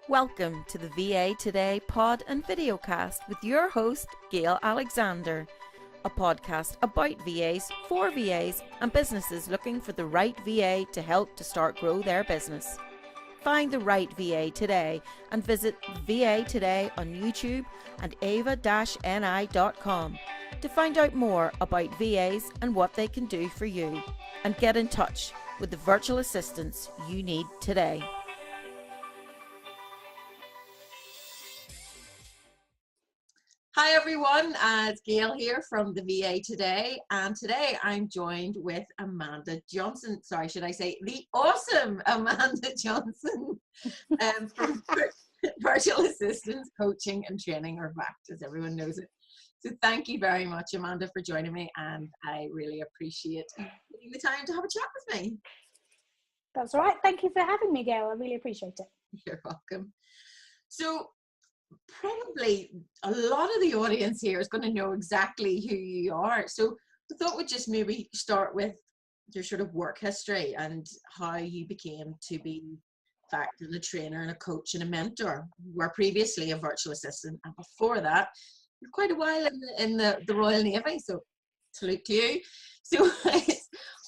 Welcome to the VA Today pod and videocast with your host, Gail Alexander, a podcast about VAs, for VAs, and businesses looking for the right VA to help to start grow their business. Find the right VA today and visit VA Today on YouTube and ava-ni.com to find out more about VAs and what they can do for you, and get in touch with the virtual assistants you need today. Hi everyone, it's Gail here from the VA Today, and today I'm joined with Amanda Johnson. Sorry, should I say the awesome Amanda Johnson from Virtual Assistants Coaching and Training, or VACT as everyone knows it. So thank you very much, Amanda, for joining me, and I really appreciate taking the time to have a chat with me. That's all right. Thank you for having me, Gail. I really appreciate it. You're welcome. So probably a lot of the audience here is going to know exactly who you are. So I thought we'd just maybe start with your sort of work history and how you became to be, in fact, a trainer and a coach and a mentor. You were previously a virtual assistant, and before that, you're quite a while in the Royal Navy. So salute to you. So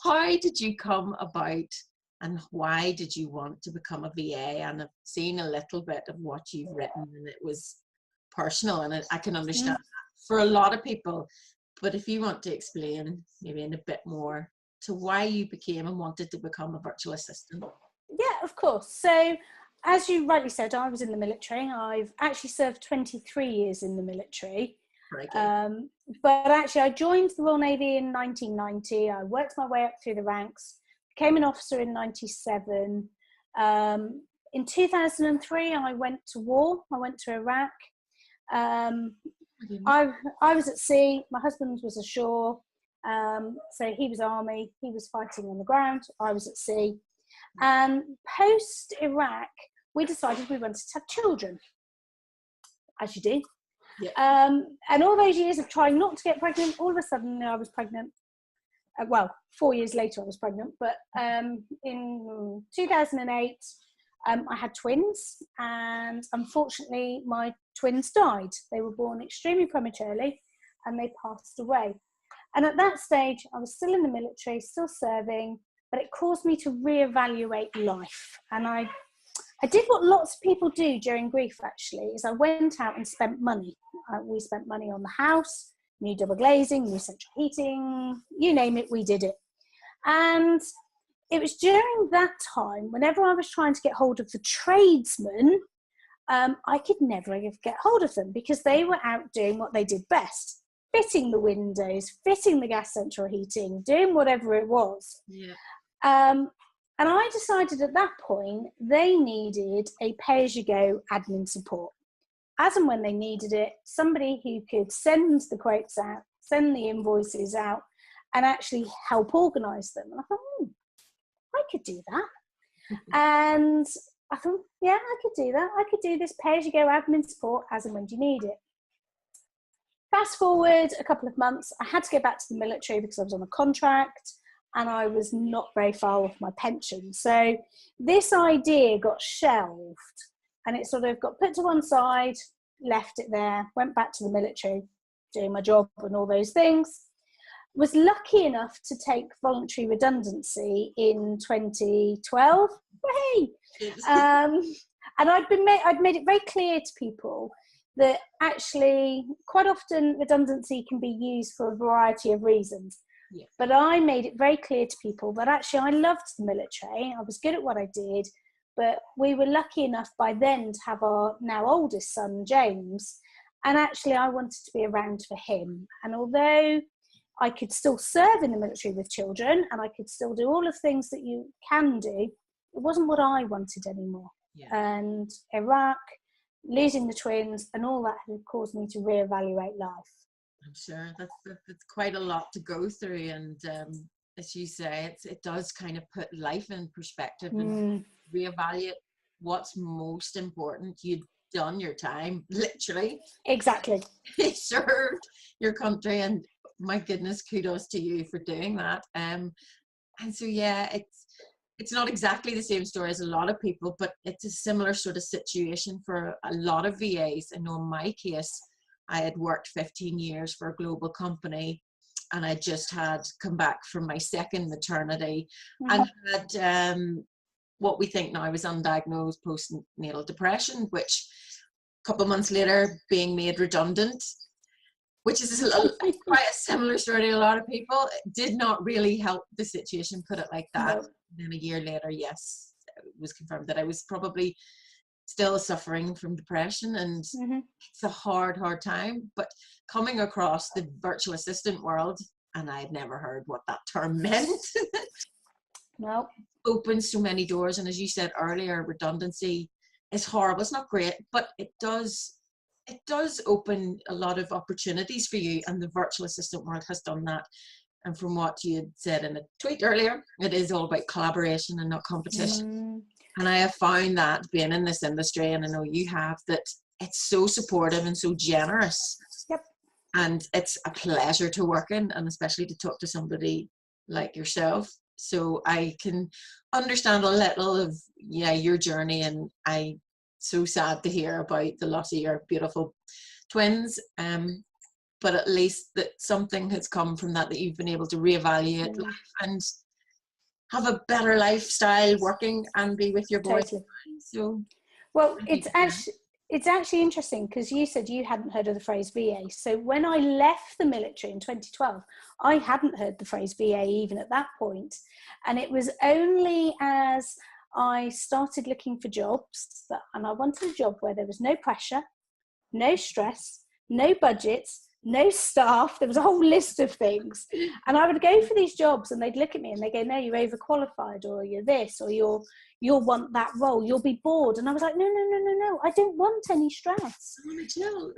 how did you come about, and why did you want to become a VA? And I've seen a little bit of what you've written, and it was personal, and I can understand that for a lot of people. But if you want to explain maybe in a bit more to why you became and wanted to become a virtual assistant. Yeah, of course. So as you rightly said, I was in the military. I've actually served 23 years in the military. But actually I joined the Royal Navy in 1990. I worked my way up through the ranks. Became an officer in 97. In 2003, I went to war. I went to Iraq. I was at sea. My husband was ashore. So he was army. He was fighting on the ground. I was at sea. And post Iraq, we decided we wanted to have children, as you do. Yeah. And all those years of trying not to get pregnant, all of a sudden I was pregnant. Well, 4 years later I was pregnant, but in 2008 I had twins, and unfortunately my twins died. They were born extremely prematurely and they passed away. And at that stage I was still in the military, still serving, but it caused me to reevaluate life. And I did what lots of people do during grief, actually, is I went out and spent money. We spent money on the house, new double glazing, new central heating, you name it, we did it. And it was during that time, whenever I was trying to get hold of the tradesmen, I could never get hold of them because they were out doing what they did best, fitting the windows, fitting the gas central heating, doing whatever it was. Yeah. And I decided at that point they needed a pay-as-you-go admin support. As and when they needed it, somebody who could send the quotes out, send the invoices out, and actually help organise them. And I thought, I could do that. And I thought, yeah, I could do that. I could do this pay-as-you-go admin support as and when you need it. Fast forward a couple of months, I had to go back to the military because I was on a contract and I was not very far off my pension. So this idea got shelved. And it sort of got put to one side, left it there, went back to the military, doing my job and all those things. Was lucky enough to take voluntary redundancy in 2012. Hey! And I'd made it very clear to people that actually quite often redundancy can be used for a variety of reasons. Yeah. But I made it very clear to people that actually I loved the military. I was good at what I did. But we were lucky enough by then to have our now oldest son, James, and actually I wanted to be around for him. And although I could still serve in the military with children and I could still do all the things that you can do, it wasn't what I wanted anymore. Yeah. And Iraq, losing the twins and all that had caused me to reevaluate life. I'm sure that's quite a lot to go through, and as you say, it does kind of put life in perspective and reevaluate what's most important. You'd done your time, literally. Exactly. You served your country, and my goodness, kudos to you for doing that. And so, yeah, it's not exactly the same story as a lot of people, but it's a similar sort of situation for a lot of VAs. I know in my case, I had worked 15 years for a global company, and I just had come back from my second maternity and had what we think now was undiagnosed postnatal depression, which a couple of months later being made redundant, which is quite a similar story to a lot of people. It did not really help the situation, put it like that. No. Then a year later, yes, it was confirmed that I was probably still suffering from depression, and it's a hard time. But coming across the virtual assistant world, and I had never heard what that term meant. No. Opens so many doors, and as you said earlier, redundancy is horrible. It's not great, but it does open a lot of opportunities for you, and the virtual assistant world has done that. And from what you had said in a tweet earlier, it is all about collaboration and not competition. And I have found that being in this industry, and I know you have, that it's so supportive and so generous. Yep. And it's a pleasure to work in, and especially to talk to somebody like yourself. So I can understand a little of your journey, and I'm so sad to hear about the loss of your beautiful twins. But at least that something has come from that you've been able to reevaluate life and have a better lifestyle working and be with your boys. Totally. So, well, it's actually interesting because you said you hadn't heard of the phrase VA. So when I left the military in 2012, I hadn't heard the phrase VA even at that point. And it was only as I started looking for jobs and I wanted a job where there was no pressure, no stress, no budgets, no staff. There was a whole list of things, and I would go for these jobs and they'd look at me and they go, no, you're overqualified, or you're this, or you'll want that role, you'll be bored. And I was like, no, I don't want any stress. I want to chill.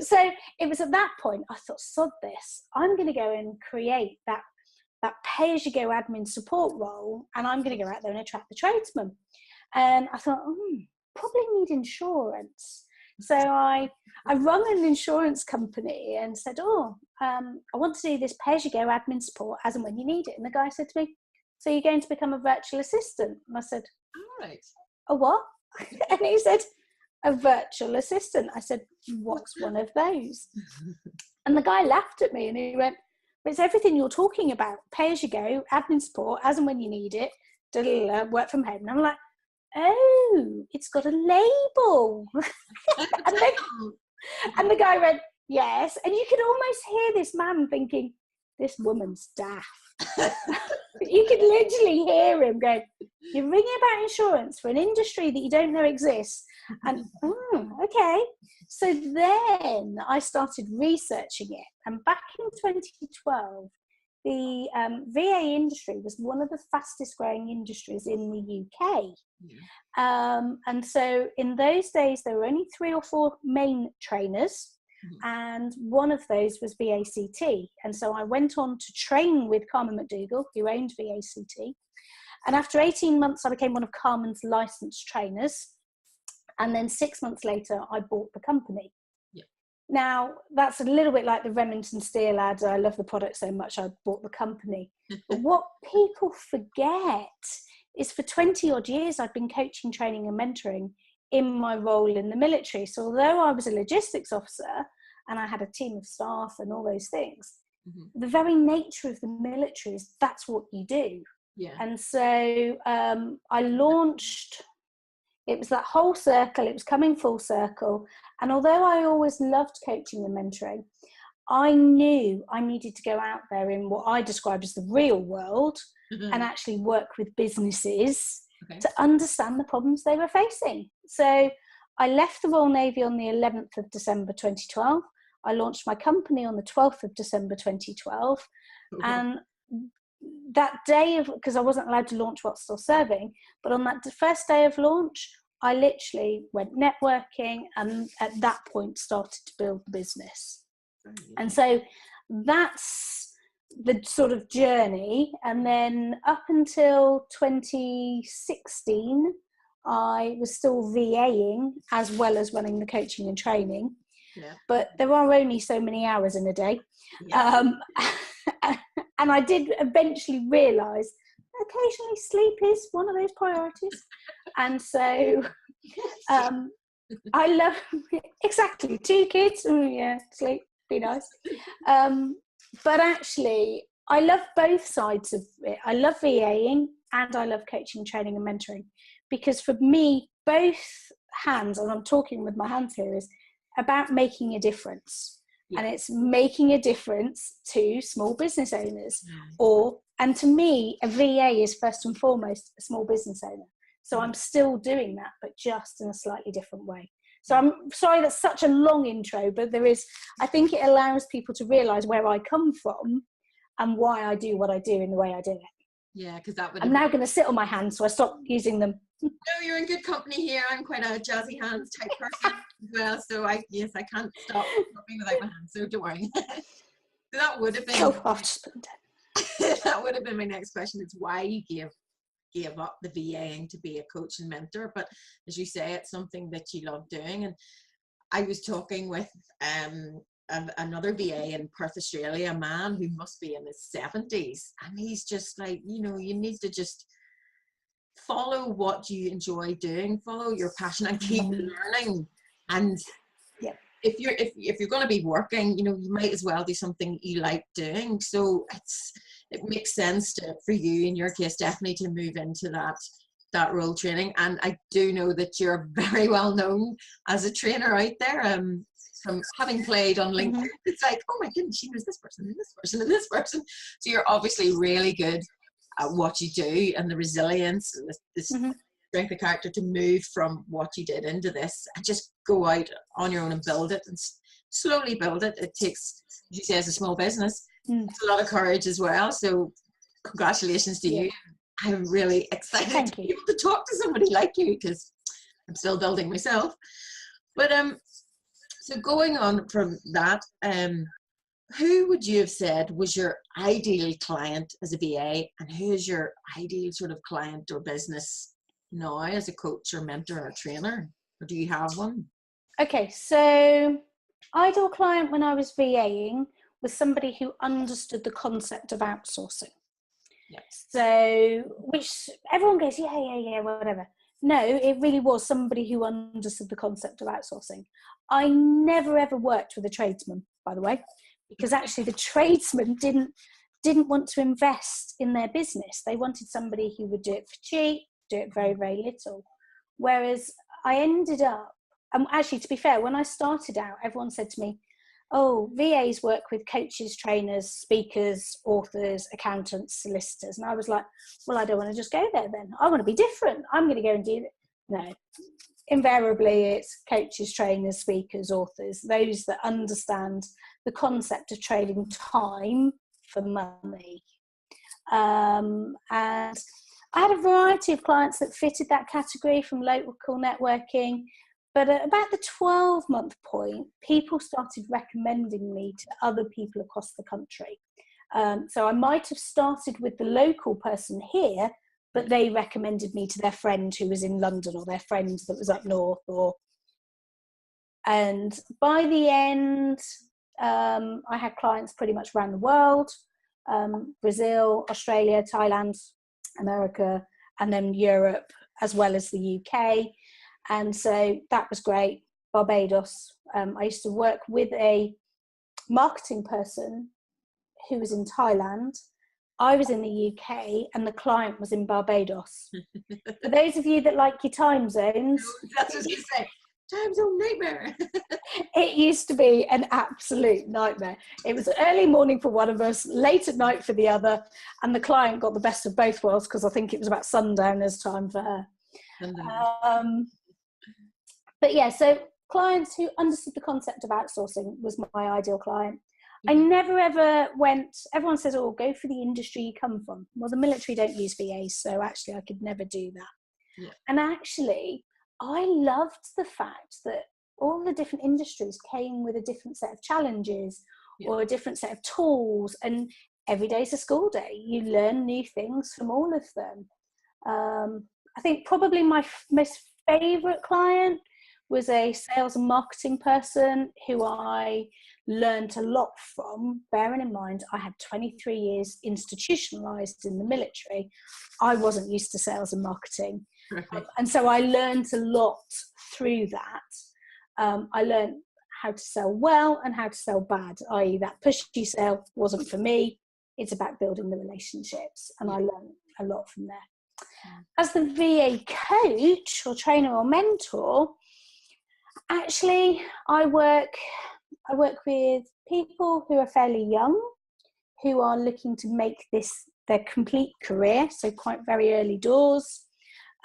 So it was at that point I thought, sod this, I'm going to go and create that pay-as-you-go admin support role, and I'm going to go out there and attract the tradesmen. And I thought, probably need insurance. So I rung an insurance company and said, I want to do this pay-as-you-go admin support as and when you need it. And the guy said to me, so you're going to become a virtual assistant? And I said, all right. A what? And he said, a virtual assistant. I said, what's one of those? And the guy laughed at me and he went, it's everything you're talking about. Pay-as-you-go, admin support, as and when you need it, work from home. And I'm like, oh, it's got a label. and the guy went, yes. And you could almost hear this man thinking, this woman's daft. You could literally hear him going, you're ringing about insurance for an industry that you don't know exists. And, okay. So then I started researching it. And back in 2012, the VA industry was one of the fastest growing industries in the UK. And so in those days, there were only 3 or 4 main trainers, and one of those was VACT. And so I went on to train with Carmen McDougall, who owned VACT. And after 18 months, I became one of Carmen's licensed trainers. And then 6 months later, I bought the company. Now, that's a little bit like the Remington Steel ad, I love the product so much, I bought the company. But what people forget is for 20 odd years, I've been coaching, training and mentoring in my role in the military. So although I was a logistics officer and I had a team of staff and all those things, the very nature of the military is that's what you do. And so I launched, it was that whole circle, it was coming full circle. And although I always loved coaching and mentoring, I knew I needed to go out there in what I describe as the real world and actually work with businesses to understand the problems they were facing. So I left the Royal Navy on the 11th of December 2012. I launched my company on the 12th of December 2012. And that day of, because I wasn't allowed to launch while still serving, but on that first day of launch, I literally went networking and at that point started to build the business. And so that's the sort of journey. And then up until 2016, I was still VAing as well as running the coaching and training. But there are only so many hours in a day. And I did eventually realise occasionally sleep is one of those priorities. And so I love, exactly, 2 kids, oh yeah, sleep, be nice. But actually, I love both sides of it. I love VAing and I love coaching, training and mentoring, because for me, both hands, and I'm talking with my hands here, is about making a difference. Yeah. And it's making a difference to small business owners. And to me, a VA is first and foremost a small business owner. So I'm still doing that, but just in a slightly different way. So I'm sorry that's such a long intro, but I think it allows people to realise where I come from and why I do what I do in the way I do it. Yeah, because that would. I'm now going to sit on my hands, so I stop using them. No, you're in good company here. I'm quite a jazzy hands type person as well, so I can't stop talking without my hands. So don't worry. So that would have been. That would have been my next question. It's why you gave up the VAing to be a coach and mentor, but as you say, it's something that you love doing. And I was talking with another VA in Perth, Australia, a man who must be in his 70s, and he's just like, you need to just follow what you enjoy doing, follow your passion, and keep learning. And if you're going to be working, you might as well do something you like doing. So it makes sense for you, in your case, definitely to move into that role training. And I do know that you're very well known as a trainer out there. From having played on LinkedIn, it's like, oh my goodness, she knows this person and this person and this person. So you're obviously really good at what you do, and the resilience and the strength of character to move from what you did into this and just go out on your own and build it and slowly build it. It takes, as you say, as a small business, it's a lot of courage as well. So congratulations to you. I'm really excited to be able to talk to somebody like you, because I'm still building myself. But so going on from that, who would you have said was your ideal client as a VA, and who is your ideal sort of client or business now as a coach or mentor or trainer? Or do you have one? Okay, so ideal client when I was VAing was somebody who understood the concept of outsourcing. Yes. So, which everyone goes, yeah, whatever. No, it really was somebody who understood the concept of outsourcing. I never ever worked with a tradesman, by the way, because actually the tradesman didn't want to invest in their business. They wanted somebody who would do it for cheap, do it very, very little. Whereas I ended up, and actually to be fair, when I started out, everyone said to me, oh, VAs work with coaches, trainers, speakers, authors, accountants, solicitors. And I was like, well, I don't want to just go there then. I want to be different. I'm going to go and do that. No, invariably it's coaches, trainers, speakers, authors, those that understand the concept of trading time for money. And I had a variety of clients that fitted that category, from local networking. But at about the 12-month point, people started recommending me to other people across the country. So I might have started with the local person here, but they recommended me to their friend who was in London, or their friend that was up north. And by the end, I had clients pretty much around the world, Brazil, Australia, Thailand, America, and then Europe, as well as the UK. And so that was great. Barbados. I used to work with a marketing person who was in Thailand. I was in the UK and the client was in Barbados. For those of you that like your time zones. That's what you say. Time zone nightmare. It used to be an absolute nightmare. It was early morning for one of us, late at night for the other. And the client got the best of both worlds, because I think it was about sundowners time for her. But yeah, so clients who understood the concept of outsourcing was my ideal client. I never ever went, everyone says, oh, go for the industry you come from. Well, the military don't use VAs, so actually I could never do that. Yeah. And actually, I loved the fact that all the different industries came with a different set of challenges or a different set of tools, and every day's a school day. You learn new things from all of them. I think probably my most favourite client was a sales and marketing person who I learned a lot from. Bearing in mind, I had 23 years institutionalized in the military. I wasn't used to sales and marketing. And so I learned a lot through that. I learned how to sell well and how to sell bad, i.e. that pushy sale wasn't for me. It's about building the relationships. And I learned a lot from there. As the VA coach or trainer or mentor, actually I work with people who are fairly young, who are looking to make this their complete career, so quite very early doors,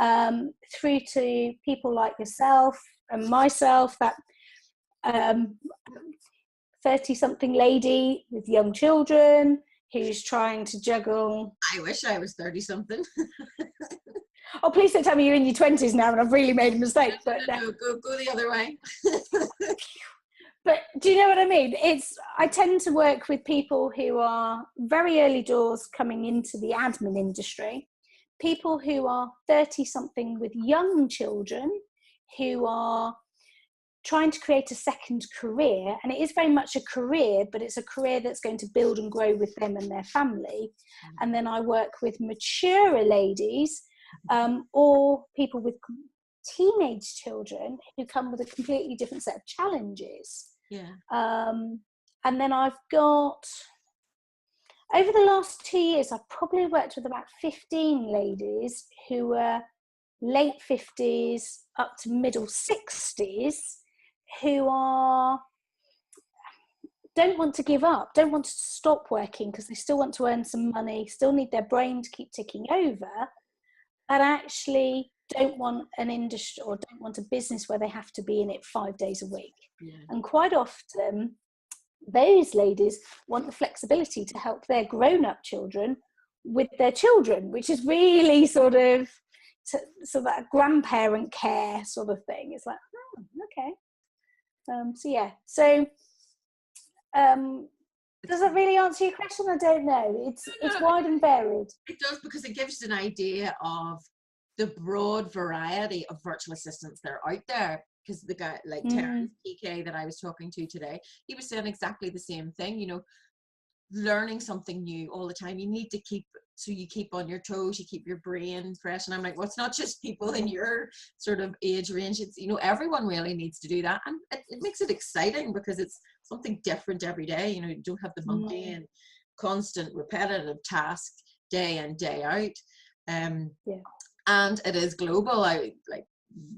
through to people like yourself and myself, that 30-something lady with young children who's trying to juggle. I wish I was 30-something. Oh, please don't tell me you're in your 20s now and I've really made a mistake. But no, go the other way. But do you know what I mean? I tend to work with people who are very early doors coming into the admin industry, people who are 30-something with young children who are trying to create a second career. And it is very much a career, but it's a career that's going to build and grow with them and their family. And then I work with maturer ladies, or people with teenage children who come with a completely different set of challenges. And then I've got, over the last 2 years, I've probably worked with about 15 ladies who were late 50s up to middle 60s, who don't want to give up, don't want to stop working because they still want to earn some money, still need their brain to keep ticking over, and actually don't want an industry or don't want a business where they have to be in it 5 days a week. And quite often those ladies want the flexibility to help their grown-up children with their children, which is really sort of so that grandparent care sort of thing. It's like, oh, okay. Does that really answer your question? I don't know. It's wide and varied. It does, because it gives an idea of the broad variety of virtual assistants that are out there. Because the guy like Terence PK that I was talking to today, he was saying exactly the same thing. You know, learning something new all the time. You need to keep on your toes, you keep your brain fresh. And I'm like, well, it's not just people in your sort of age range. It's, you know, everyone really needs to do that. And it makes it exciting because it's something different every day. You know, you don't have the mundane, constant, repetitive task day in, day out. And it is global. I like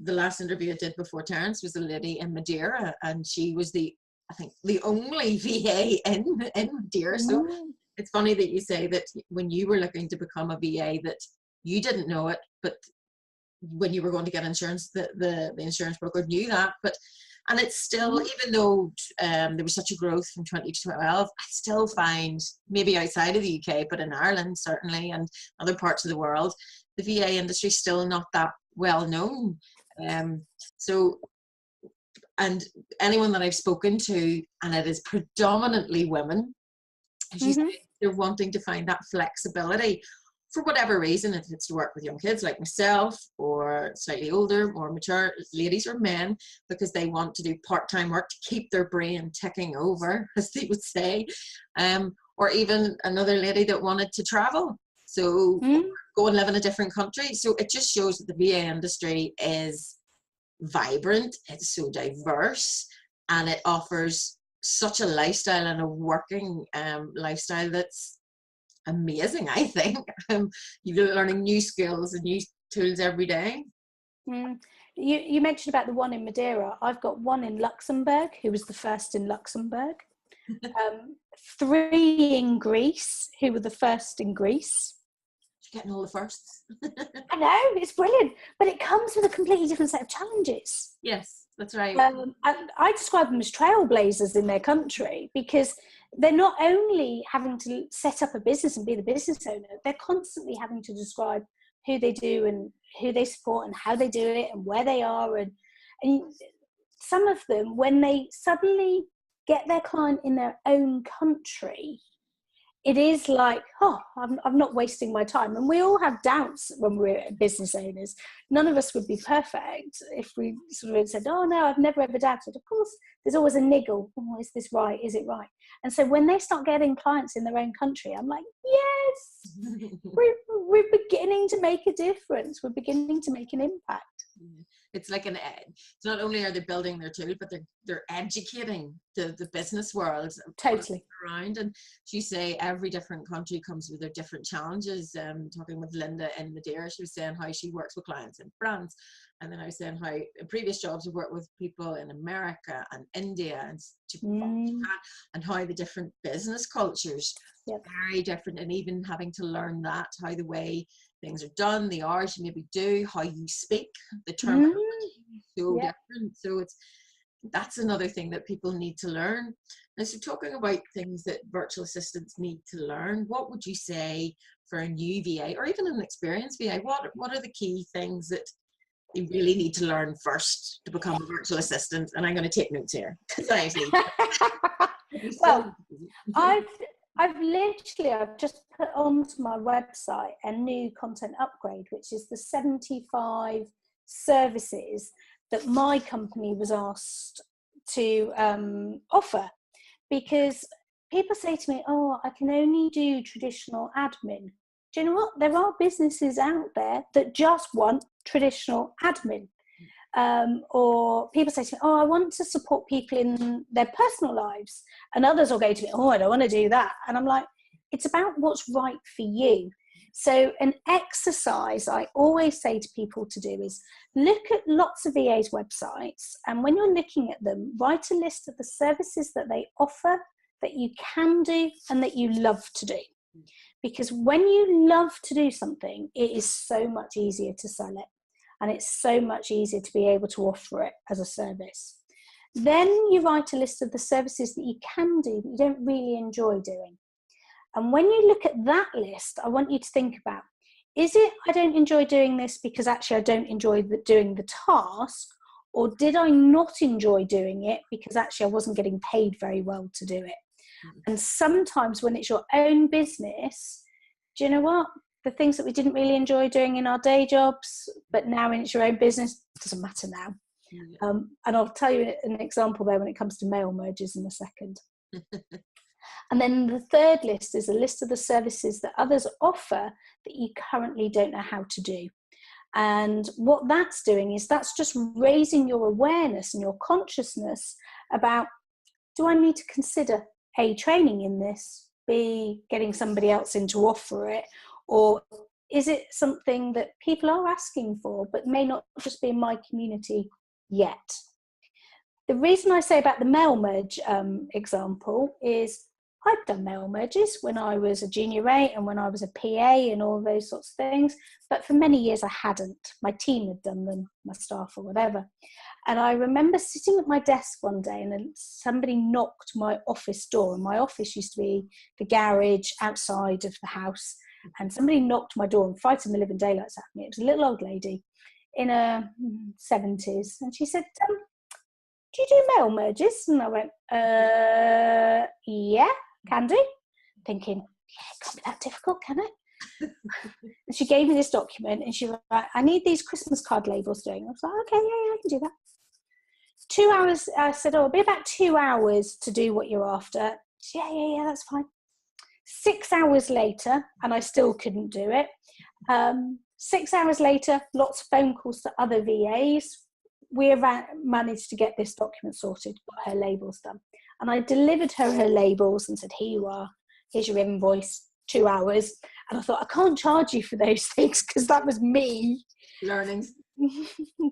the last interview I did before Terence was a lady in Madeira, and she was the only VA in Madeira. So it's funny that you say that when you were looking to become a VA that you didn't know it, but when you were going to get insurance, the insurance broker knew that. And it's still, even though there was such a growth from 2012, I still find, maybe outside of the UK, but in Ireland certainly, and other parts of the world, the VA industry is still not that well known. And anyone that I've spoken to, and it is predominantly women, they're wanting to find that flexibility for whatever reason, if it's to work with young kids like myself, or slightly older, more mature ladies or men, because they want to do part-time work to keep their brain ticking over, as they would say, or even another lady that wanted to travel, so go and live in a different country. So it just shows that the VA industry is vibrant, it's so diverse, and it offers such a lifestyle and a working lifestyle that's amazing, I think. You're learning new skills and new tools every day. You mentioned about the one in Madeira. I've got one in Luxembourg, who was the first in Luxembourg. 3 in Greece, who were the first in Greece. You're getting all the firsts. I know, it's brilliant, but it comes with a completely different set of challenges. Yes, that's right. And I describe them as trailblazers in their country, because they're not only having to set up a business and be the business owner, they're constantly having to describe who they do and who they support and how they do it and where they are. And some of them, when they suddenly get their client in their own country, it is like, oh, I'm not wasting my time. And we all have doubts when we're business owners. None of us would be perfect if we sort of said, oh no, I've never ever doubted. Of course, there's always a niggle. Oh, is this right? Is it right? And so when they start getting clients in their own country, I'm like, yes, we're beginning to make a difference. We're beginning to make an impact. It's like it's not only are they building their tool, but they're educating the business world Totally around. And she say every different country comes with their different challenges. Talking with Linda in Madeira, she was saying how she works with clients in France, and then I was saying how in previous jobs we worked with people in America and India and Japan, and how the different business cultures are very different, and even having to learn that how the way things are done, the hours you maybe do, how you speak, the terminology is so different. So that's another thing that people need to learn. And so talking about things that virtual assistants need to learn, what would you say for a new VA or even an experienced VA? What are the key things that they really need to learn first to become a virtual assistant? And I'm going to take notes here. Well, I've just put onto my website a new content upgrade, which is the 75 services that my company was asked to offer, because people say to me, oh, I can only do traditional admin. Do you know what? There are businesses out there that just want traditional admin. Or people say to me, oh, I want to support people in their personal lives. And others will go to me, oh, I don't want to do that. And I'm like, it's about what's right for you. So an exercise I always say to people to do is look at lots of VAs' websites. And when you're looking at them, write a list of the services that they offer, that you can do and that you love to do. Because when you love to do something, it is so much easier to sell it. And it's so much easier to be able to offer it as a service. Then you write a list of the services that you can do but you don't really enjoy doing. And when you look at that list, I want you to think about, is it I don't enjoy doing this because actually I don't enjoy doing the task, or did I not enjoy doing it because actually I wasn't getting paid very well to do it? And sometimes when it's your own business, do you know what? The things that we didn't really enjoy doing in our day jobs, but now when it's your own business, it doesn't matter now. And I'll tell you an example there when it comes to mail mergers in a second. And then the third list is a list of the services that others offer that you currently don't know how to do. And what that's doing is that's just raising your awareness and your consciousness about, do I need to consider A, training in this, B, getting somebody else in to offer it, or is it something that people are asking for but may not just be in my community yet? The reason I say about the mail merge example is I've done mail merges when I was a junior A and when I was a PA and all those sorts of things, but for many years I hadn't. My team had done them, my staff or whatever. And I remember sitting at my desk one day and somebody knocked my office door, and my office used to be the garage outside of the house, and somebody knocked my door and frightened the living daylights out of me. It was a little old lady in her 70s, and she said, do you do mail merges? And I went, yeah, can do. Thinking, yeah, it can't be that difficult, can it? And she gave me this document and she was like, I need these Christmas card labels doing. I was like, okay, yeah, I can do that. 2 hours, I said, oh, it'll be about 2 hours to do what you're after. She, yeah, that's fine. 6 hours later, and I still couldn't do it. 6 hours later, lots of phone calls to other VAs. We managed to get this document sorted, got her labels done. And I delivered her labels and said, here you are, here's your invoice, 2 hours. And I thought, I can't charge you for those things because that was me learning,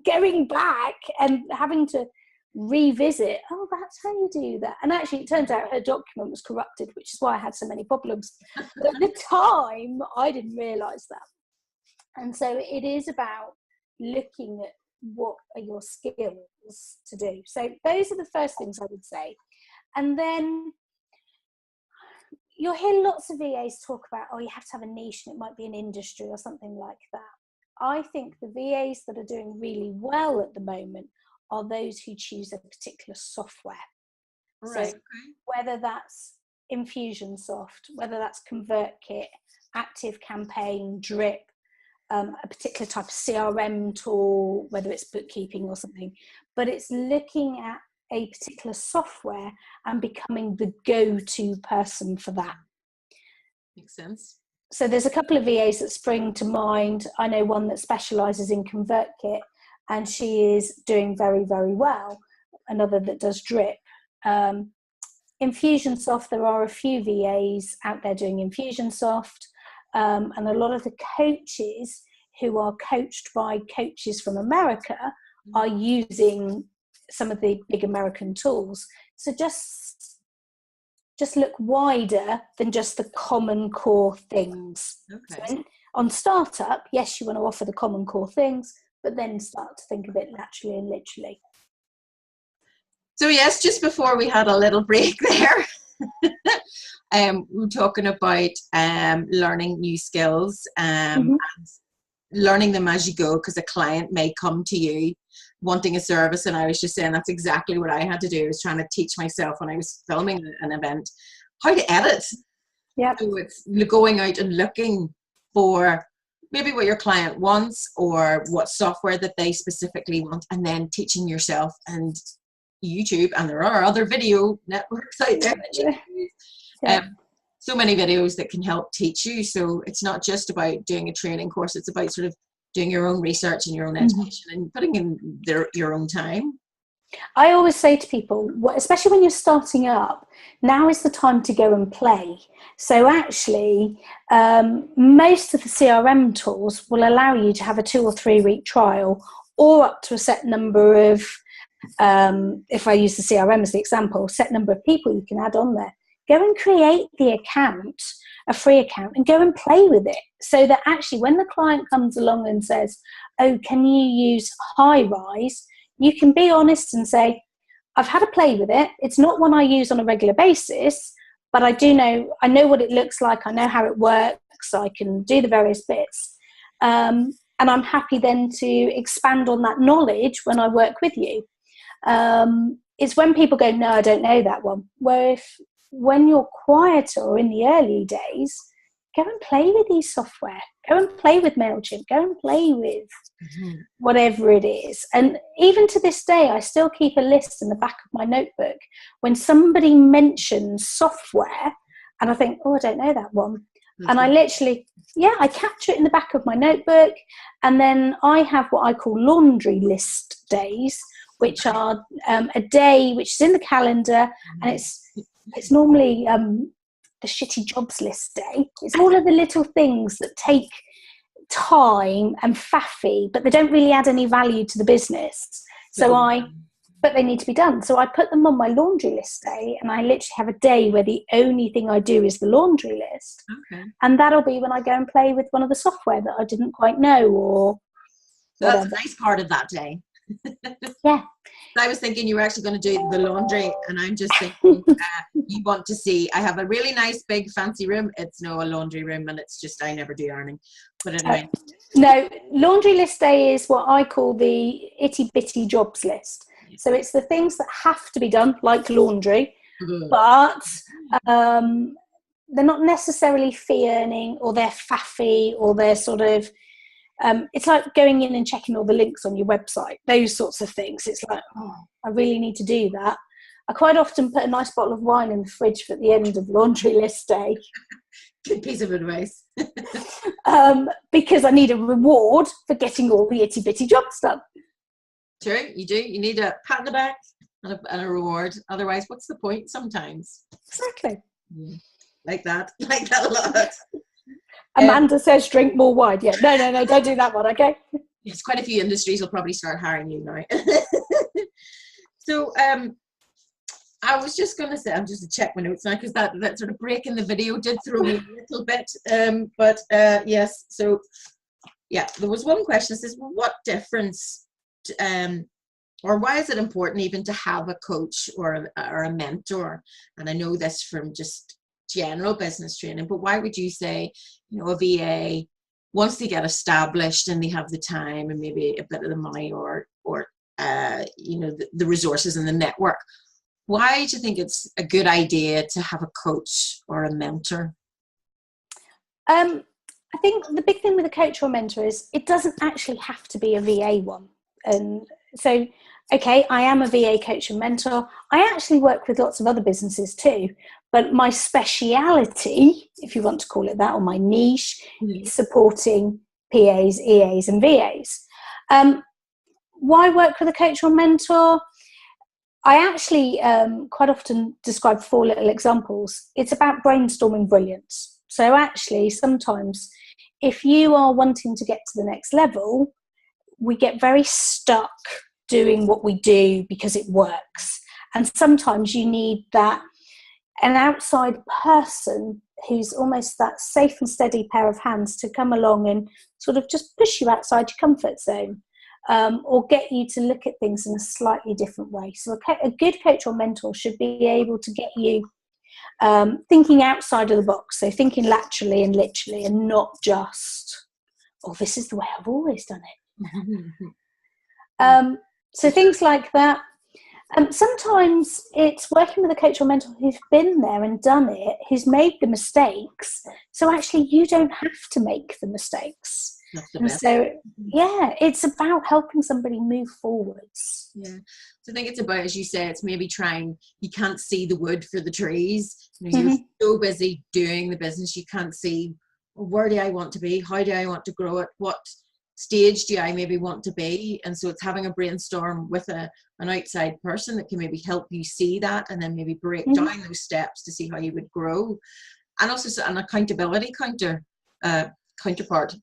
going back and having to revisit, oh, that's how you do that. And actually it turns out her document was corrupted, which is why I had so many problems. But at the time, I didn't realise that. And so it is about looking at what are your skills to do. So those are the first things I would say. And then you'll hear lots of VAs talk about, oh, you have to have a niche and it might be an industry or something like that. I think the VAs that are doing really well at the moment are those who choose a particular software. Right. So whether that's Infusionsoft, whether that's ConvertKit, Active Campaign, Drip, a particular type of CRM tool, whether it's bookkeeping or something, but it's looking at a particular software and becoming the go-to person for that. Makes sense. So there's a couple of VAs that spring to mind. I know one that specialises in ConvertKit, and she is doing very, very well. Another that does Drip. Infusionsoft, there are a few VAs out there doing Infusionsoft, and a lot of the coaches who are coached by coaches from America are using some of the big American tools. So just look wider than just the common core things. Okay. So on startup, yes, you want to offer the common core things, but then start to think of it laterally and literally. So yes, just before we had a little break there, we were talking about learning new skills and learning them as you go, because a client may come to you wanting a service, and I was just saying that's exactly what I had to do. I was trying to teach myself when I was filming an event how to edit. Yeah. So it's going out and looking for maybe what your client wants or what software that they specifically want, and then teaching yourself and YouTube, and there are other video networks out there that you can use. So many videos that can help teach you. So it's not just about doing a training course, it's about sort of doing your own research and your own education and putting in your own time. I always say to people, especially when you're starting up, now is the time to go and play. So actually, most of the CRM tools will allow you to have a 2 or 3 week trial, or up to a set number of, if I use the CRM as the example, set number of people you can add on there. Go and create the account, a free account, and go and play with it, so that actually when the client comes along and says, oh, can you use High-Rise, you can be honest and say, I've had a play with it. It's not one I use on a regular basis, but I know what it looks like. I know how it works. I can do the various bits. And I'm happy then to expand on that knowledge when I work with you. It's when people go, no, I don't know that one. Where when you're quieter or in the early days, go and play with these software. Go and play with MailChimp. Go and play with whatever it is. And even to this day, I still keep a list in the back of my notebook when somebody mentions software and I think, oh, I don't know that one. And I literally, I capture it in the back of my notebook. And then I have what I call laundry list days, which are a day which is in the calendar, and it's normally the shitty jobs list day. It's all of the little things that take time and faffy, but they don't really add any value to the business. But they need to be done. So I put them on my laundry list day, and I literally have a day where the only thing I do is the laundry list. Okay. And that'll be when I go and play with one of the software that I didn't quite know, or so that's a nice part of that day. Yeah. I was thinking you were actually going to do the laundry, and I'm just thinking you want to see, I have a really nice big fancy room. It's a laundry room, and it's just, I never do ironing. But anyway. No, laundry list day is what I call the itty bitty jobs list. So it's the things that have to be done, like laundry, but they're not necessarily fee earning, or they're faffy, or they're sort of, it's like going in and checking all the links on your website, those sorts of things. It's like, oh, I really need to do that. I quite often put a nice bottle of wine in the fridge for the end of laundry list day. Good piece of advice. Because I need a reward for getting all the itty bitty jobs done. True, you do. You need a pat on the back and a reward. Otherwise, what's the point sometimes? Exactly. Like that a lot. Amanda says drink more wine. Yeah, no, don't do that one, okay? Yes, quite a few industries will probably start hiring you now. So I was just going to say, I'm just to check my notes now, because that sort of break in the video did throw me a little bit. But yes, so yeah, there was one question that says, well, what difference or why is it important even to have a coach or a mentor? And I know this from just general business training, but why would you say, a VA, once they get established and they have the time and maybe a bit of the money or the resources and the network, Why do you think it's a good idea to have a coach or a mentor? I think the big thing with a coach or mentor is it doesn't actually have to be a VA one. And so, okay, I am a VA coach and mentor. I actually work with lots of other businesses too, but my speciality, if you want to call it that, or my niche, is supporting PAs, EAs and VAs. Why work with a coach or mentor? I actually quite often describe 4 little examples. It's about brainstorming brilliance. So actually, sometimes if you are wanting to get to the next level, we get very stuck doing what we do because it works. And sometimes you need an outside person who's almost that safe and steady pair of hands to come along and sort of just push you outside your comfort zone. Or get you to look at things in a slightly different way. So a good coach or mentor should be able to get you thinking outside of the box, so thinking laterally and literally, and not just, oh, this is the way I've always done it. So things like that. Sometimes it's working with a coach or mentor who's been there and done it, who's made the mistakes, so actually you don't have to make the mistakes. And so, yeah, it's about helping somebody move forwards. Yeah. So I think it's about, as you say, it's maybe you can't see the wood for the trees. You're so busy doing the business, you can't see, where do I want to be? How do I want to grow it? What stage do I maybe want to be? And so it's having a brainstorm with an outside person that can maybe help you see that, and then maybe break down those steps to see how you would grow. And also an accountability counterpart.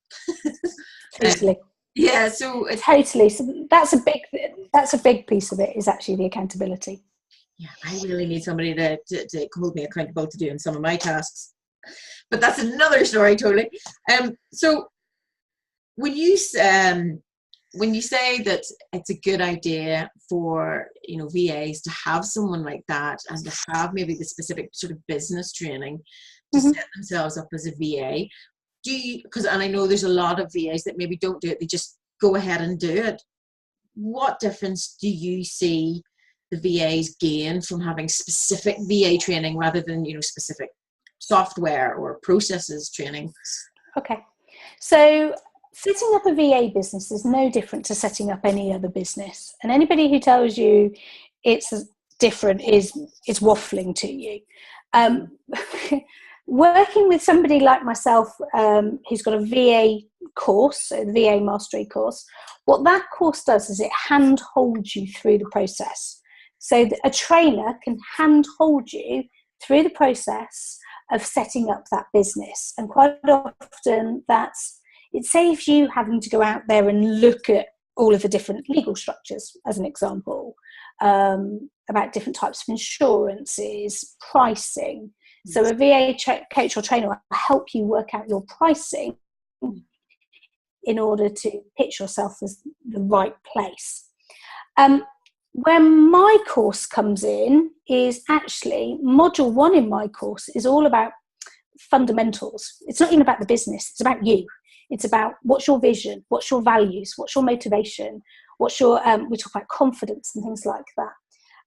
Totally. Yeah, so it's totally. So that's a big piece of it, is actually the accountability. Yeah, I really need somebody to hold me accountable to doing some of my tasks, but that's another story totally. So when you say that it's a good idea for VAs to have someone like that, and to have maybe the specific sort of business training to set themselves up as a VA, and I know there's a lot of VAs that maybe don't do it, they just go ahead and do it. What difference do you see the VAs gain from having specific VA training rather than specific software or processes training? Okay, so setting up a VA business is no different to setting up any other business, and anybody who tells you it's different is waffling to you. Working with somebody like myself who's got a VA course, so the VA Mastery course, what that course does is it handholds you through the process. So a trainer can handhold you through the process of setting up that business. And quite often it saves you having to go out there and look at all of the different legal structures, as an example, about different types of insurances, pricing. So a VA coach or trainer will help you work out your pricing in order to pitch yourself as the right place. Where my course comes in is actually module 1 in my course is all about fundamentals. It's not even about the business, it's about you. It's about what's your vision, what's your values, what's your motivation, we talk about confidence and things like that.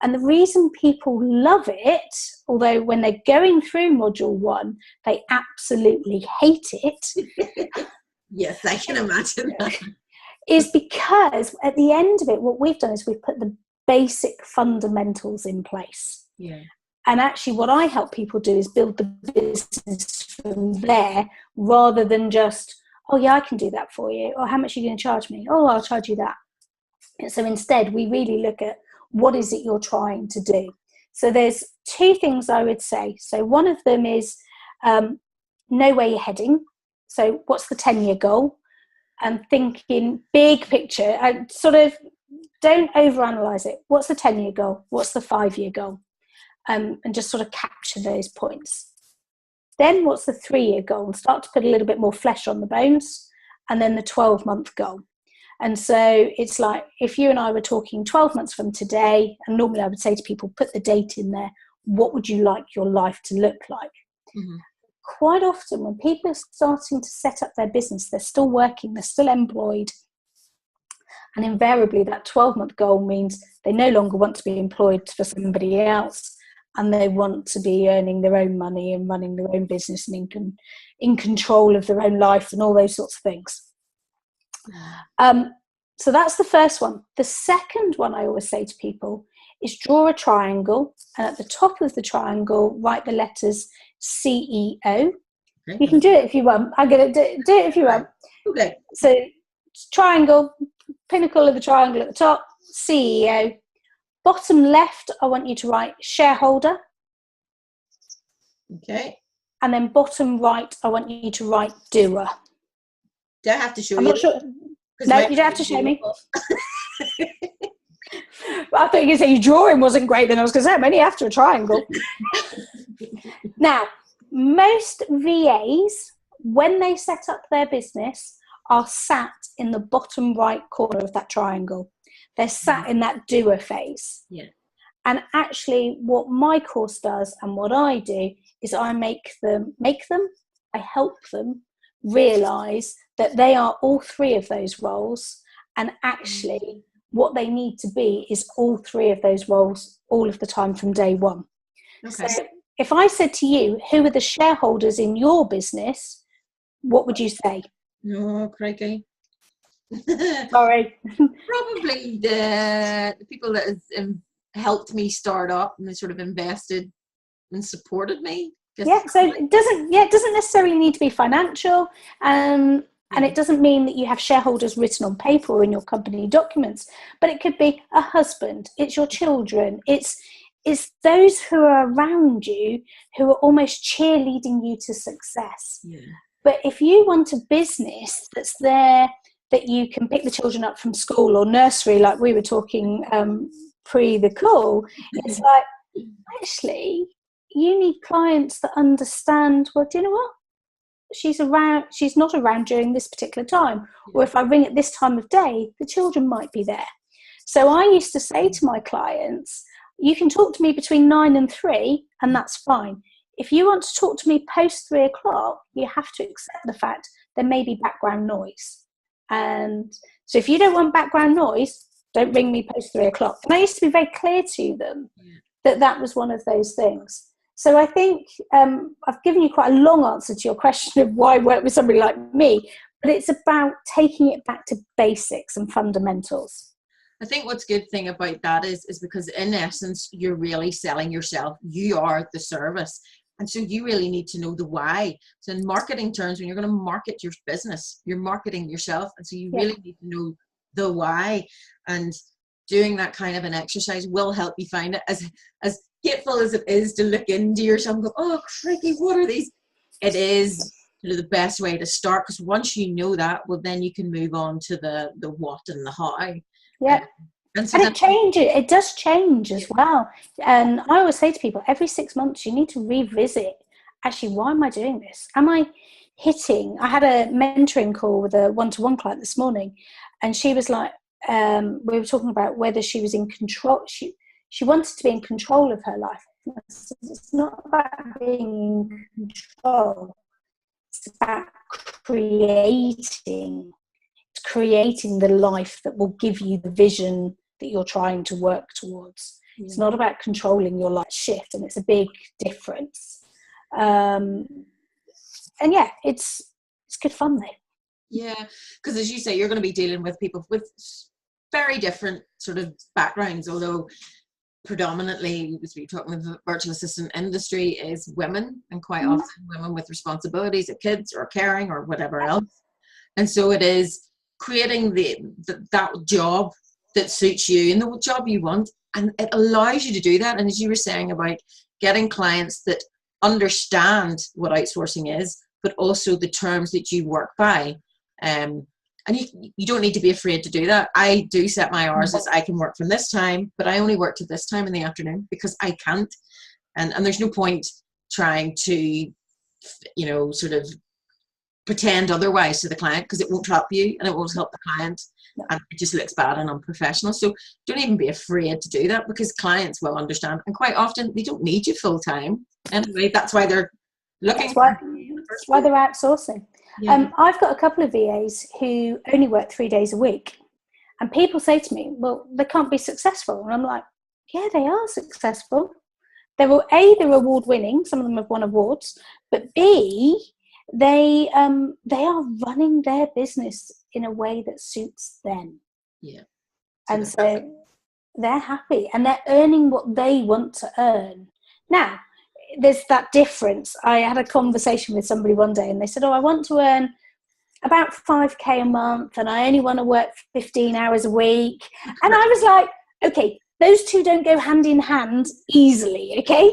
And the reason people love it, although when they're going through module 1, they absolutely hate it. Yes, I can imagine that. Is because at the end of it, what we've done is we've put the basic fundamentals in place. Yeah. And actually what I help people do is build the business from there, rather than just, oh yeah, I can do that for you. Or how much are you going to charge me? Oh, I'll charge you that. And so instead, we really look at what is it you're trying to do. So there's 2 things I would say. So one of them is know where you're heading. So what's the 10-year goal? And thinking big picture. And sort of don't overanalyze it. What's the 10-year goal? What's the 5-year goal? And just sort of capture those points. Then what's the 3-year goal? And start to put a little bit more flesh on the bones. And then the 12-month goal. And so it's like, if you and I were talking 12 months from today, and normally I would say to people, put the date in there, what would you like your life to look like? Mm-hmm. Quite often when people are starting to set up their business, they're still working, they're still employed, And invariably that 12-month goal means they no longer want to be employed for somebody else, and they want to be earning their own money and running their own business and in control of their own life and all those sorts of things. So that's the first one. The second one I always say to people is draw a triangle, and at the top of the triangle, write the letters CEO. Okay. You can do it if you want. I'm going to do it if you want. Okay. So triangle, pinnacle of the triangle at the top, CEO. Bottom left, I want you to write shareholder. Okay. And then bottom right, I want you to write doer. Do I have to show you? I'm not sure. No, you don't have to show me. I thought you were going to say your drawing wasn't great, then I was going to say I'm only after a triangle. Now, most VAs, when they set up their business, are sat in the bottom right corner of that triangle. They're sat in that doer phase. Yeah. And actually what my course does and what I do is I I help them realise that they are all three of those roles, and actually what they need to be is all three of those roles all of the time from day one. Okay. So if I said to you, who are the shareholders in your business, what would you say? Oh, crikey. Sorry. Probably the people that have helped me start up and they sort of invested and supported me. Yeah, so it doesn't necessarily need to be financial, and it doesn't mean that you have shareholders written on paper or in your company documents, but it could be a husband, it's your children, it's those who are around you who are almost cheerleading you to success. Yeah. But if you want a business that's there, that you can pick the children up from school or nursery, like we were talking pre the call, it's like, actually, you need clients that understand, well, do you know what? She's not around during this particular time. Or if I ring at this time of day, the children might be there. So I used to say to my clients, you can talk to me between 9 and 3, and that's fine. If you want to talk to me post 3 o'clock, you have to accept the fact there may be background noise. And so if you don't want background noise, don't ring me post 3 o'clock. And I used to be very clear to them that was one of those things. So I think I've given you quite a long answer to your question of why work with somebody like me, but it's about taking it back to basics and fundamentals. I think what's good thing about that is because in essence, you're really selling yourself. You are the service. And so you really need to know the why. So in marketing terms, when you're going to market your business, you're marketing yourself. And so you really need to know the why. And doing that kind of an exercise will help you find it. As hateful as it is to look into yourself and go, oh, crikey, what are these? It is the best way to start, because once you know that, well, then you can move on to the what and the how. Yeah. And it changes. It does change as well. And I always say to people, every 6 months, you need to revisit, actually, why am I doing this? Am I hitting? I had a mentoring call with a one-to-one client this morning, and she was like, we were talking about whether she was in control. She wanted to be in control of her life. It's not about being in control. It's about creating the life that will give you the vision that you're trying to work towards. Yeah. It's not about controlling your life shift, and it's a big difference. And yeah, it's good fun though. Yeah, because as you say, you're going to be dealing with people with very different sort of backgrounds, although predominantly, as we're talking the virtual assistant industry is women, and quite often women with responsibilities of kids or caring or whatever else. And so it is creating that job that suits you and the job you want, and it allows you to do that. And as you were saying about getting clients that understand what outsourcing is, but also the terms that you work by, and you don't need to be afraid to do that. I do set my hours as I can work from this time, but I only work to this time in the afternoon because I can't, and there's no point trying to sort of pretend otherwise to the client, because it won't help you and it won't help the client, and it just looks bad and unprofessional. So don't even be afraid to do that, because clients will understand, and quite often they don't need you full time anyway. That's why they're looking. That's why they're outsourcing. Yeah. I've got a couple of VAs who only work 3 days a week, And people say to me, well, they can't be successful. And I'm like, yeah, they are successful. They're award winning. Some of them have won awards, but B, they are running their business in a way that suits them. Yeah. And so they're happy and they're earning what they want to earn. Now, there's that difference. I had a conversation with somebody one day and they said, I want to earn about 5k a month and I only want to work 15 hours a week. And I was like, okay, those two don't go hand in hand easily, okay?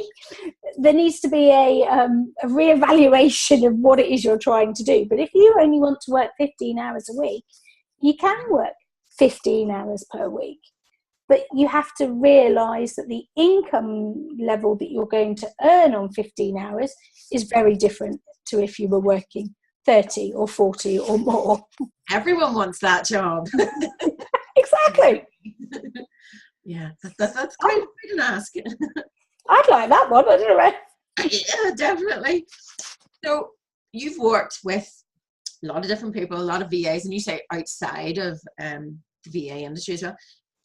There needs to be a reevaluation of what it is you're trying to do. But if you only want to work 15 hours a week, you can work 15 hours per week. But you have to realise that the income level that you're going to earn on 15 hours is very different to if you were working 30 or 40 or more. Everyone wants that job. Exactly. Yeah, that's quite an ask. I'd like that one, I don't know. Yeah, definitely. So you've worked with a lot of different people, a lot of VAs, and you say outside of the VA industry as well.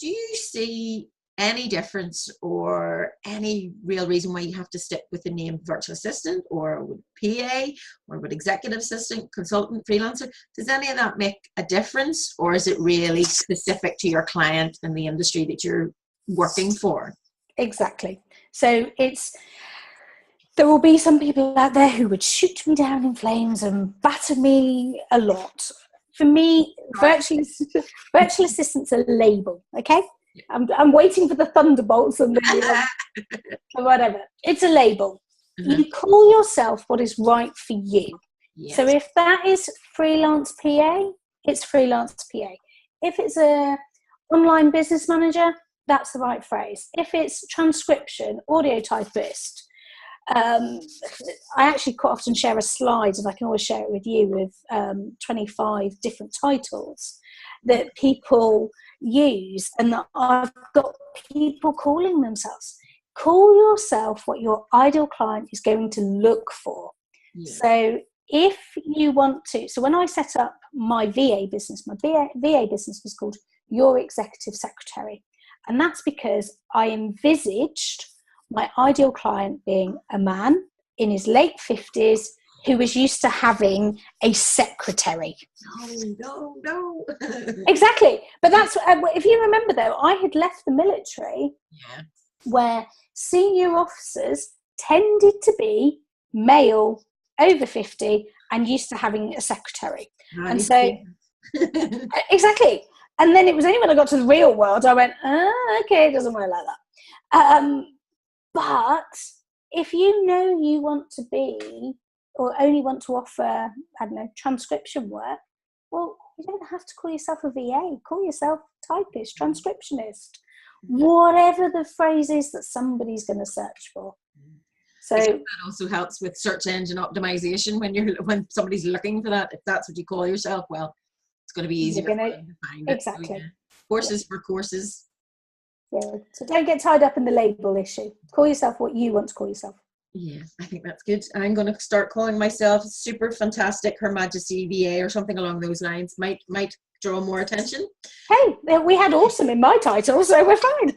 Do you see any difference or any real reason why you have to stick with the name virtual assistant or with PA or with executive assistant, consultant, freelancer? Does any of that make a difference, or is it really specific to your client and the industry that you're working for? Exactly. So there will be some people out there who would shoot me down in flames and batter me a lot. For me, virtual assistant's a label, okay? I'm waiting for the thunderbolts and the whatever. It's a label. Mm-hmm. You call yourself what is right for you. Yes. So if that is freelance PA, it's freelance PA. If it's a online business manager, that's the right phrase. If it's transcription, audio typist, I actually quite often share a slide, and I can always share it with you, with 25 different titles that people use, and that I've got people calling themselves. Call yourself what your ideal client is going to look for. Yeah. So if you want to, so when I set up my VA business, my VA business was called Your Executive Secretary. And that's because I envisaged my ideal client being a man in his late 50s who was used to having a secretary. No. Exactly. But that's, if you remember though, I had left the military where senior officers tended to be male, over 50, and used to having a secretary. Nice. And so, exactly. And then it was only when I got to the real world, I went, okay, it doesn't work like that. But if you know you want to be, or only want to offer, I don't know, transcription work, well, you don't have to call yourself a VA. Call yourself typist, transcriptionist, whatever the phrase is that somebody's going to search for. So that also helps with search engine optimization when somebody's looking for that. If that's what you call yourself, well, it's going to be easier to find it. Exactly. So, yeah. Courses for courses. Yeah. So don't get tied up in the label issue. Call yourself what you want to call yourself. Yeah, I think that's good. I'm going to start calling myself Super Fantastic Her Majesty VA or something along those lines. Might draw more attention. Hey, we had awesome in my title, so we're fine.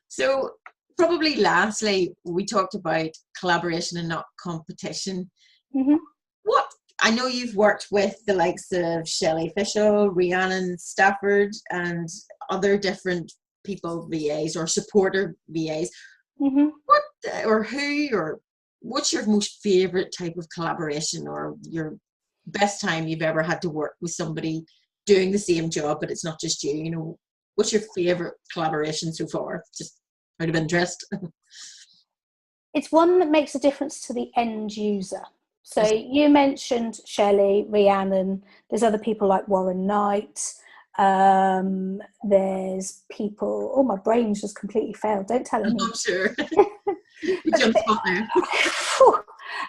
So probably lastly, we talked about collaboration and not competition. Mm-hmm. I know you've worked with the likes of Shelley Fishel, Rhiannon Stafford, and other different people, VAs or supporter VAs. Mm-hmm. What's your most favorite type of collaboration, or your best time you've ever had to work with somebody doing the same job, but it's not just you? You know, what's your favorite collaboration so far? Just out of interest. It's one that makes a difference to the end user. So you mentioned Shelley, Rhiannon. There's other people like Warren Knight. There's people. Oh, my brain's just completely failed. Don't tell me. I'm sure. You jumped on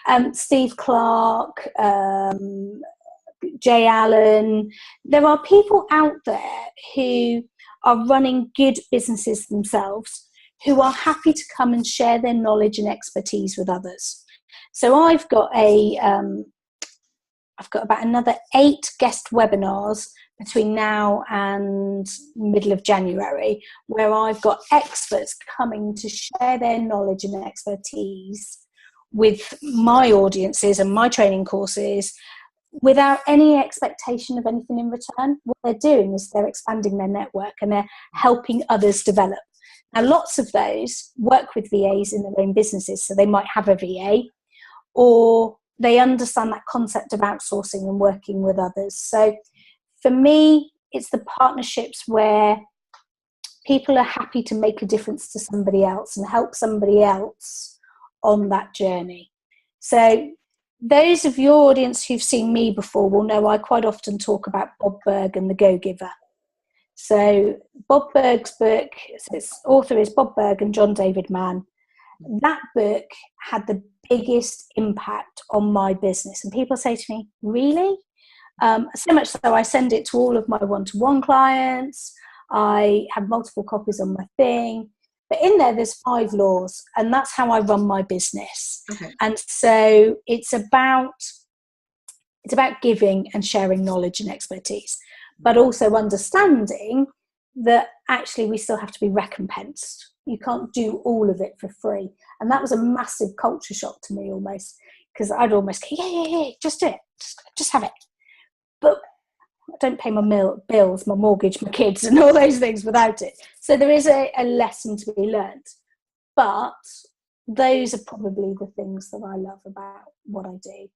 there. Steve Clark, Jay Allen. There are people out there who are running good businesses themselves, who are happy to come and share their knowledge and expertise with others. So I've got I've got about another 8 guest webinars between now and middle of January, where I've got experts coming to share their knowledge and expertise with my audiences and my training courses without any expectation of anything in return. What they're doing is they're expanding their network and they're helping others develop. Now, lots of those work with VAs in their own businesses, so they might have a VA, or they understand that concept of outsourcing and working with others. So for me, it's the partnerships where people are happy to make a difference to somebody else and help somebody else on that journey. So those of your audience who've seen me before will know I quite often talk about Bob Burg and the Go-Giver. So Bob Burg's book, so its author is Bob Burg and John David Mann. That book had the biggest impact on my business. And people say to me, really? So much so I send it to all of my one-to-one clients. I have multiple copies on my thing. But in there's 5 laws, and that's how I run my business. Okay. And so it's about giving and sharing knowledge and expertise, but also understanding that actually we still have to be recompensed. You can't do all of it for free. And that was a massive culture shock to me almost, because I'd almost go, yeah, just do it. Just have it. But I don't pay my bills, my mortgage, my kids and all those things without it. So there is a lesson to be learned. But those are probably the things that I love about what I do,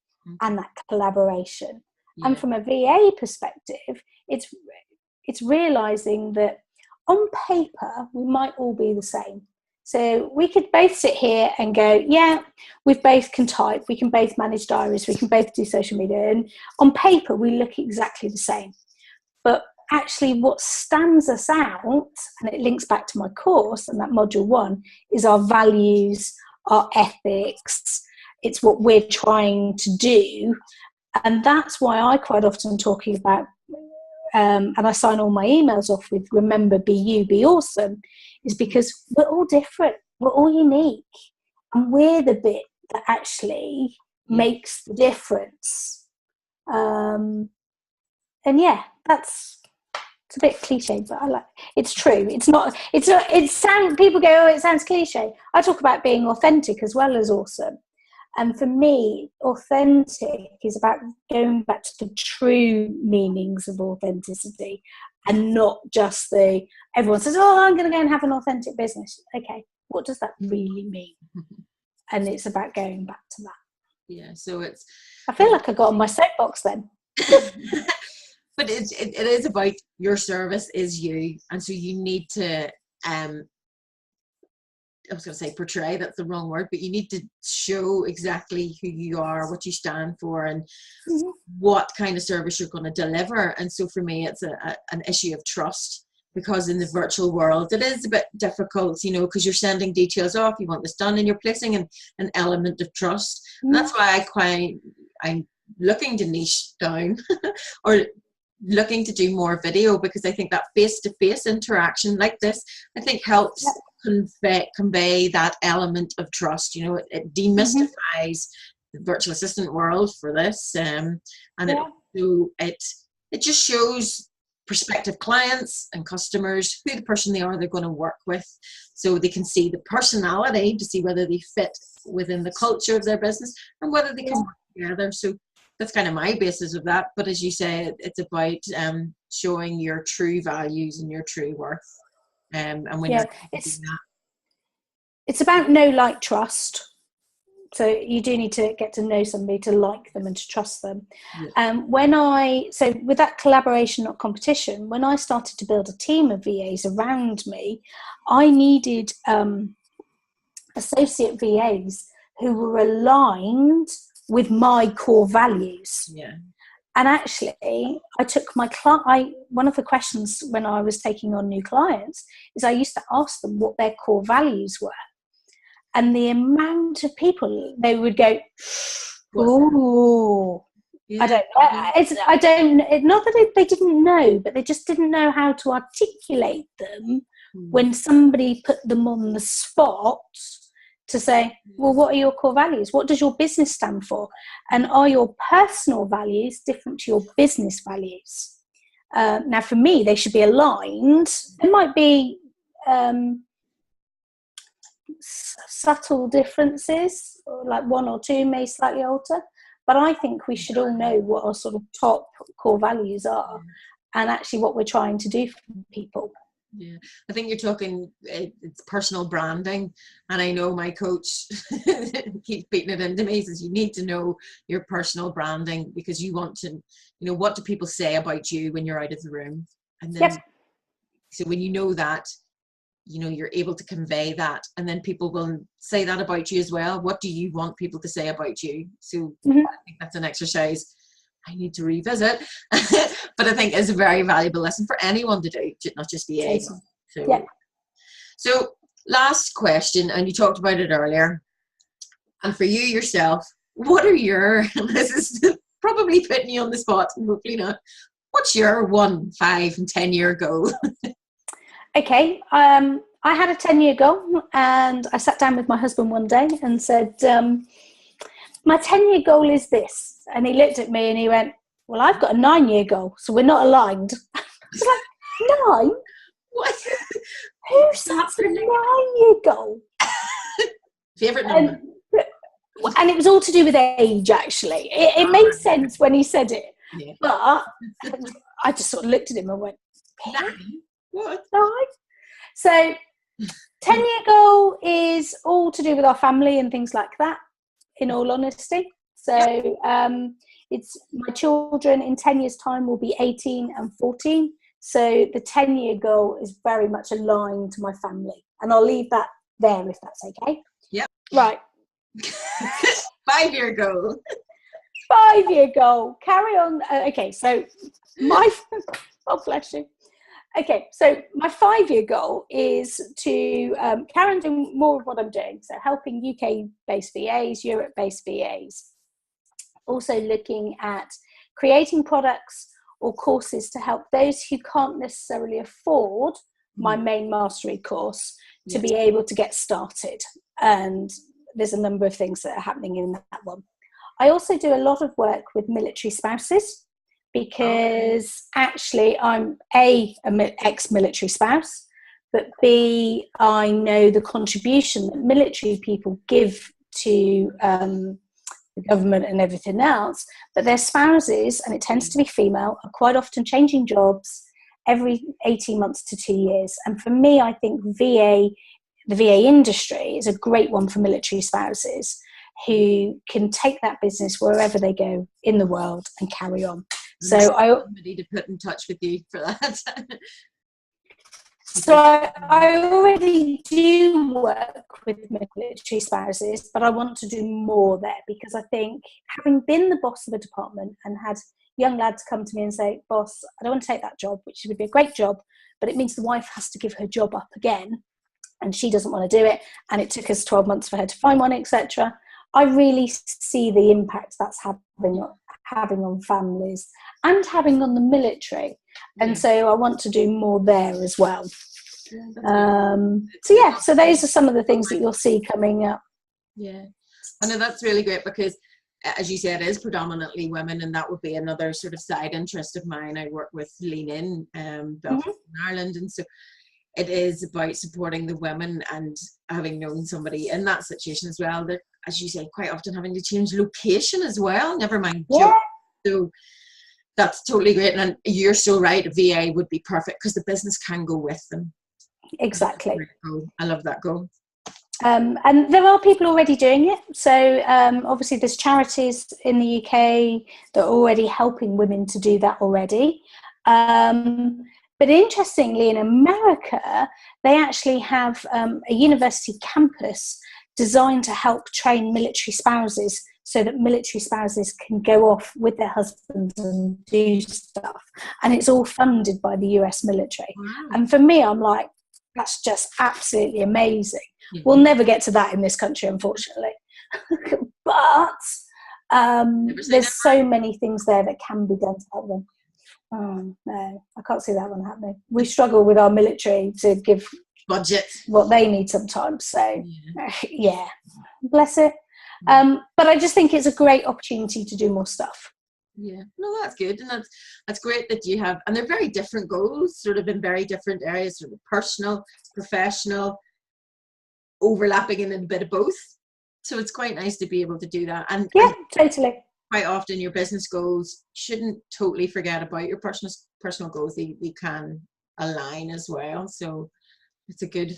and that collaboration. Yeah. And from a VA perspective, it's realising that on paper, we might all be the same. So we could both sit here and go, yeah, we both can type, we can both manage diaries, we can both do social media. And on paper, we look exactly the same. But actually what stands us out, and it links back to my course and that module 1, is our values, our ethics. It's what we're trying to do. And that's why I quite often talking about, and I sign all my emails off with, remember, be you, be awesome, is because we're all different, we're all unique, and we're the bit that actually makes the difference. And yeah, it's a bit cliche, but I like it's true. It's not. People go, oh, it sounds cliche. I talk about being authentic as well as awesome. And for me, authentic is about going back to the true meanings of authenticity, and not just everyone says, oh, I'm going to go and have an authentic business. Okay, what does that really mean? And it's about going back to that. Yeah, so I feel like I got on my soapbox then. But it is about your service is you. And so you need to, I was going to say portray, that's the wrong word, but you need to show exactly who you are, what you stand for, and what kind of service you're going to deliver. And so for me, it's an issue of trust, because in the virtual world, it is a bit difficult, because you're sending details off, you want this done, and you're placing an element of trust. And that's why I'm looking to niche down or looking to do more video, because I think that face-to-face interaction like this, I think helps convey that element of trust. It demystifies the virtual assistant world for this, and it just shows prospective clients and customers who the person they are they're going to work with, so they can see the personality to see whether they fit within the culture of their business and whether they can work together. So that's kind of my basis of that. But as you say, it's about showing your true values and your true worth. And when you're doing that, it's about know, like, trust. So you do need to get to know somebody to like them and to trust them. So with that collaboration, not competition, when I started to build a team of VAs around me, I needed associate VAs who were aligned with my core values. Yeah. And actually, I took one of the questions when I was taking on new clients is I used to ask them what their core values were. And the amount of people, they would go, ooh, I don't know. Not that they didn't know, but they just didn't know how to articulate them when somebody put them on the spot to say, well, what are your core values? What does your business stand for? And are your personal values different to your business values? Now, for me, they should be aligned. There might be subtle differences, like one or two may slightly alter, but I think we should all know what our sort of top core values are and actually what we're trying to do for people. Yeah, I think you're talking, it's personal branding. And I know my coach keeps beating it into me, says you need to know your personal branding, because you want to, what do people say about you when you're out of the room? And then, so when you know that, you're able to convey that, and then people will say that about you as well. What do you want people to say about you? So I think that's an exercise I need to revisit, but I think it's a very valuable lesson for anyone to do, not just VA. So last question, and you talked about it earlier, and for you yourself, what are your, this is probably putting you on the spot, and hopefully not, what's your 1, 5 and 10 year goal? Okay, I had a 10-year goal, and I sat down with my husband one day and said, my 10-year goal is this. And he looked at me and he went, well, I've got a 9-year goal, so we're not aligned. I was like, 9? What? Who sets a 9-year goal? Favourite number? And it was all to do with age, actually. It made sense when he said it. Yeah. But I just sort of looked at him and went, 9? What? 9? So 10-year goal is all to do with our family and things like that, in all honesty. So it's my children in 10 years' time will be 18 and 14. So the 10-year goal is very much aligned to my family. And I'll leave that there if that's okay. Yep. Right. 5-year goal. 5-year goal. Carry on. Okay, so oh, bless you. Okay, so my 5-year goal is to carry on doing more of what I'm doing. So helping UK-based VAs, Europe-based VAs. Also looking at creating products or courses to help those who can't necessarily afford my main mastery course to be able to get started. And there's a number of things that are happening in that one. I also do a lot of work with military spouses, because actually I'm an ex-military spouse, but B, I know the contribution that military people give to the government and everything else, but their spouses, and it tends to be female, are quite often changing jobs every 18 months to 2 years. And for me, I think the VA industry is a great one for military spouses who can take that business wherever they go in the world and carry on. So somebody to put in touch with you for that. So I already do work with military spouses, but I want to do more there, because I think, having been the boss of a department and had young lads come to me and say, boss, I don't want to take that job, which would be a great job, but it means the wife has to give her job up again and she doesn't want to do it, and it took us 12 months for her to find one, etc. I really see the impact that's having on families and having on the military. And so I want to do more there as well. So those are some of the things that you'll see coming up. Yeah, I know that's really great, because as you said, it is predominantly women, and that would be another sort of side interest of mine. I work with Lean In, Belfast in Ireland, and so it is about supporting the women, and having known somebody in that situation as well, that, as you say, quite often having to change location as well, never mind job. So that's totally great, and you're so right, a VA would be perfect because the business can go with them. Exactly. I love that goal. And there are people already doing it. So obviously there's charities in the UK that are already helping women to do that already. But interestingly, in America, they actually have a university campus designed to help train military spouses, so that military spouses can go off with their husbands and do stuff. And it's all funded by the US military. Wow. And for me, I'm like, that's just absolutely amazing. We'll never get to that in this country, unfortunately. But there's so many things there that can be done to help them. Oh, no, I can't see that one happening. We struggle with our military to give budget. what they need sometimes. So yeah, bless it. Mm. But I just think it's a great opportunity to do more stuff. Yeah, no, that's good, and that's great that you have, and they're very different goals, sort of in very different areas, sort of personal, professional, overlapping in a bit of both. So it's quite nice to be able to do that. And yeah, totally. Quite often your business goals shouldn't totally forget about your personal goals. They can align as well. So it's a good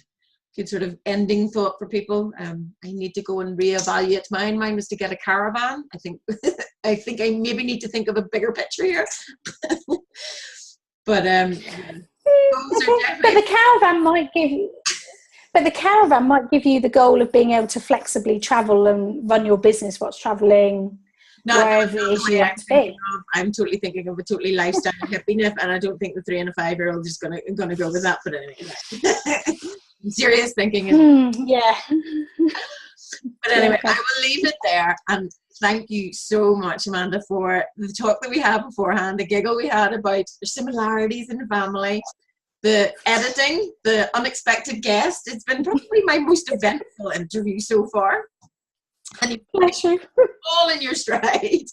sort of ending thought for people. I need to go and reevaluate mine. Mine was to get a caravan. I think I maybe need to think of a bigger picture here. But the caravan might give you. But the caravan might give you the goal of being able to flexibly travel and run your business whilst traveling wherever it is you want to be. I'm totally thinking of a totally lifestyle hippie, and I don't think the 3 and a 5-year-old is gonna go with that. But anyway, serious thinking. Yeah. But anyway, I will leave it there. And thank you so much, Amanda, for the talk that we had beforehand, the giggle we had about similarities in the family. The editing, the unexpected guest. It's been probably my most eventful interview so far. And you all in your stride.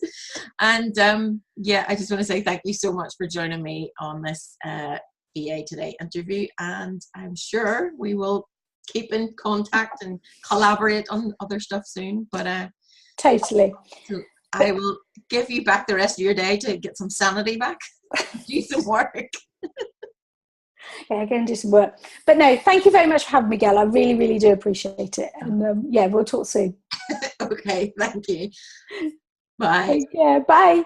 And I just want to say thank you so much for joining me on this VA Today interview. And I'm sure we will keep in contact and collaborate on other stuff soon. But totally. So I will give you back the rest of your day to get some sanity back, do some work. Yeah, go and do some work. But no, thank you very much for having me, Gail. I really, really do appreciate it. And we'll talk soon. Okay, thank you. Bye. Yeah, bye.